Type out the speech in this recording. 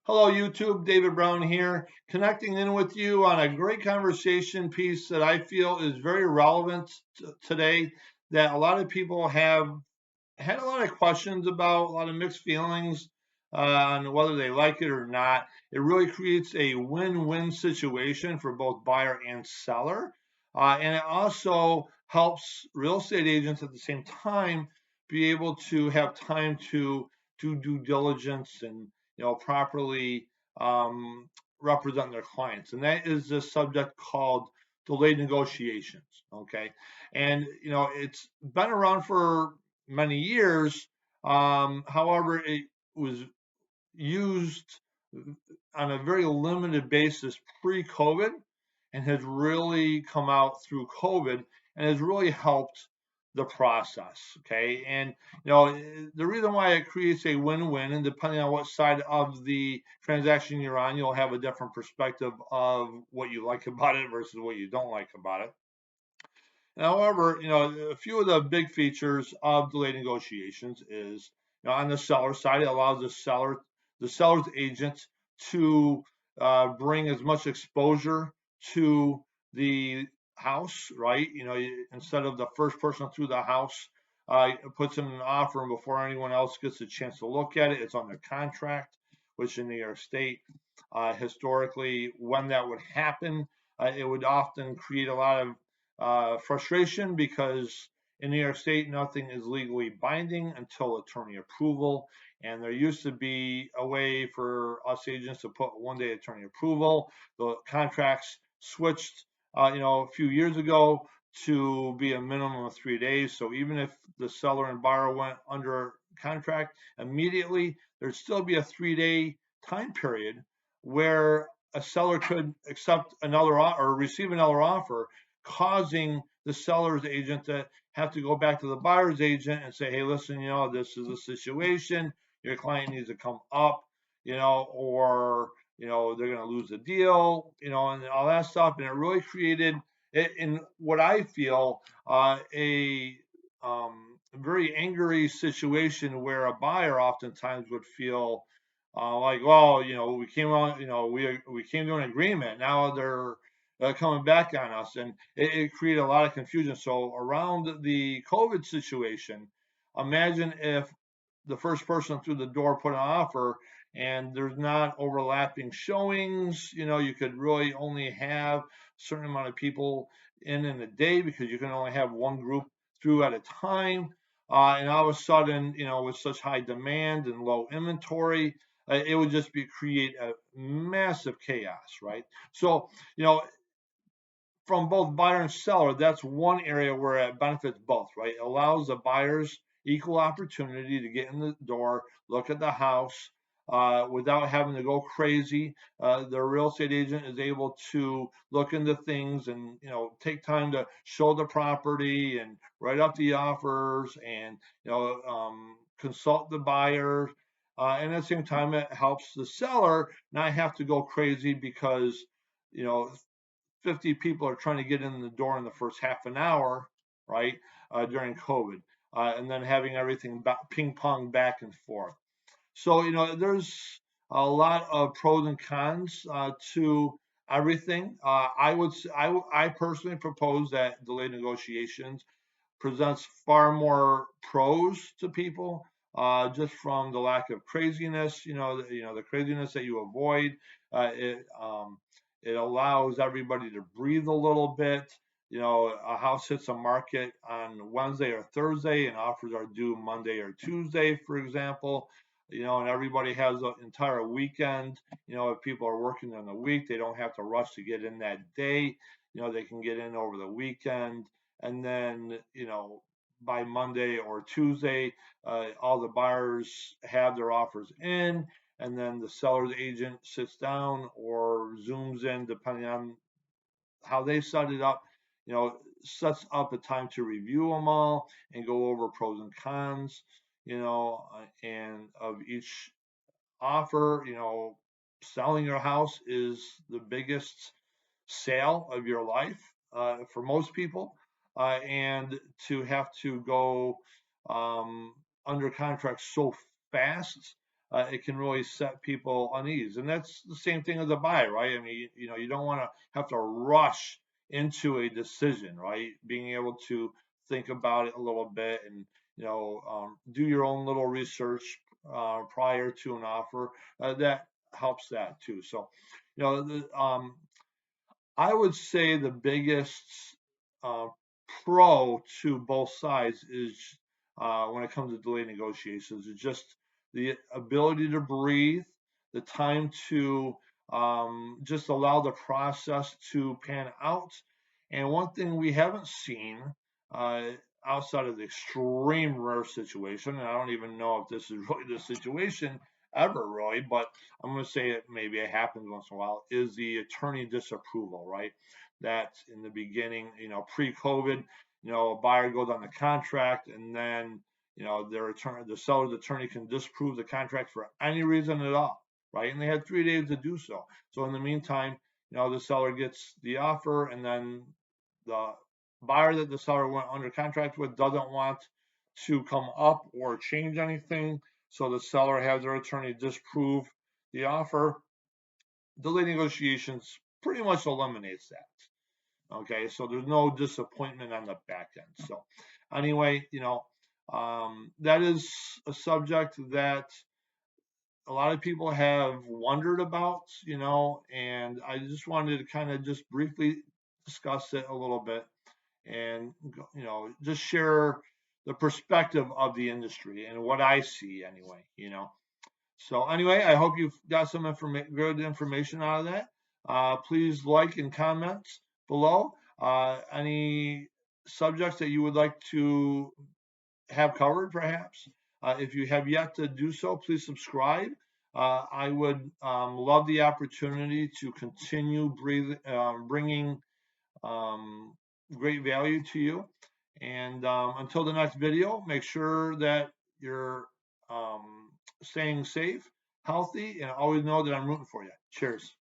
Hello, YouTube. David Brown here, connecting in with you on a great conversation piece that I feel is very relevant today. That a lot of people have had a lot of questions about, a lot of mixed feelings on whether they like it or not. It really creates a win-win situation for both buyer and seller, and it also helps real estate agents at the same time be able to have time to do due diligence and properly um, represent their clients. And that is the subject called delayed negotiations. Okay, and it's been around for many years. However, it was used on a very limited basis pre-COVID and has really come out through COVID and has really helped the process. Okay. And, the reason why it creates a win-win, and depending on what side of the transaction you're on, you'll have a different perspective of what you like about it versus what you don't like about it. However, a few of the big features of delayed negotiations is, on the seller side, it allows the seller's agent to bring as much exposure to the house, right? Instead of the first person through the house puts in an offer, and before anyone else gets a chance to look at it, it's under contract, which in New York State, historically, when that would happen, it would often create a lot of frustration because in New York State, nothing is legally binding until attorney approval. And there used to be a way for us agents to put 1 day attorney approval. The contracts switched, a few years ago to be a minimum of 3 days. So even if the seller and buyer went under contract immediately, there'd still be a 3 day time period where a seller could accept another or receive another offer, causing the seller's agent to have to go back to the buyer's agent and say, hey, listen, this is a situation. Your client needs to come up, or, they're going to lose the deal, and all that stuff. And it really created, in what I feel, a very angry situation where a buyer oftentimes would feel like, well, we came on, we came to an agreement. Now they're coming back on us, and it created a lot of confusion. So around the COVID situation, imagine if the first person through the door put an offer and there's not overlapping showings. You could really only have a certain amount of people in a day because you can only have one group through at a time. And all of a sudden, with such high demand and low inventory, it would just be create a massive chaos, right? So, from both buyer and seller, that's one area where it benefits both, right? It allows the buyers equal opportunity to get in the door, look at the house without having to go crazy. The real estate agent is able to look into things and take time to show the property and write up the offers and consult the buyer. And at the same time, it helps the seller not have to go crazy because you know 50 people are trying to get in the door in the first half an hour, right, during COVID, and then having everything ping pong back and forth. So, there's a lot of pros and cons to everything. I personally propose that delayed negotiations presents far more pros to people, just from the lack of craziness. The craziness that you avoid. It allows everybody to breathe a little bit. A house hits a market on Wednesday or Thursday, and offers are due Monday or Tuesday, for example. And everybody has an entire weekend. If people are working on the week, they don't have to rush to get in that day. They can get in over the weekend, and then by Monday or Tuesday, all the buyers have their offers in, and then the seller's agent sits down or zooms in, depending on how they set it up, sets up a time to review them all and go over pros and cons, and of each offer. Selling your house is the biggest sale of your life for most people, and to have to go under contract so fast it can really set people unease. And that's the same thing as a buyer, right? I mean, you don't want to have to rush into a decision, right? Being able to think about it a little bit and do your own little research prior to an offer. That helps that too. So, I would say the biggest uh, pro to both sides is when it comes to delayed negotiations is just the ability to breathe, the time to just allow the process to pan out. And one thing we haven't seen uh, outside of the extreme rare situation, and I don't even know if this is really the situation ever, really, but I'm going to say it maybe it happens once in a while, is the attorney disapproval, right? That in the beginning, pre-COVID, a buyer goes on the contract and then, the seller's attorney can disprove the contract for any reason at all, right? And they had 3 days to do so. So in the meantime, the seller gets the offer and then the buyer that the seller went under contract with doesn't want to come up or change anything. So the seller has their attorney disprove the offer. Delay negotiations pretty much eliminates that. Okay, so there's no disappointment on the back end. So anyway, that is a subject that a lot of people have wondered about, and I just wanted to kind of just briefly discuss it a little bit and, just share the perspective of the industry and what I see anyway. So anyway, I hope you've got some good information out of that. Please like and comment below any subjects that you would like to have covered, perhaps. If you have yet to do so, please subscribe. I would love the opportunity to continue bringing great value to you. And until the next video, make sure that you're staying safe, healthy, and always know that I'm rooting for you. Cheers.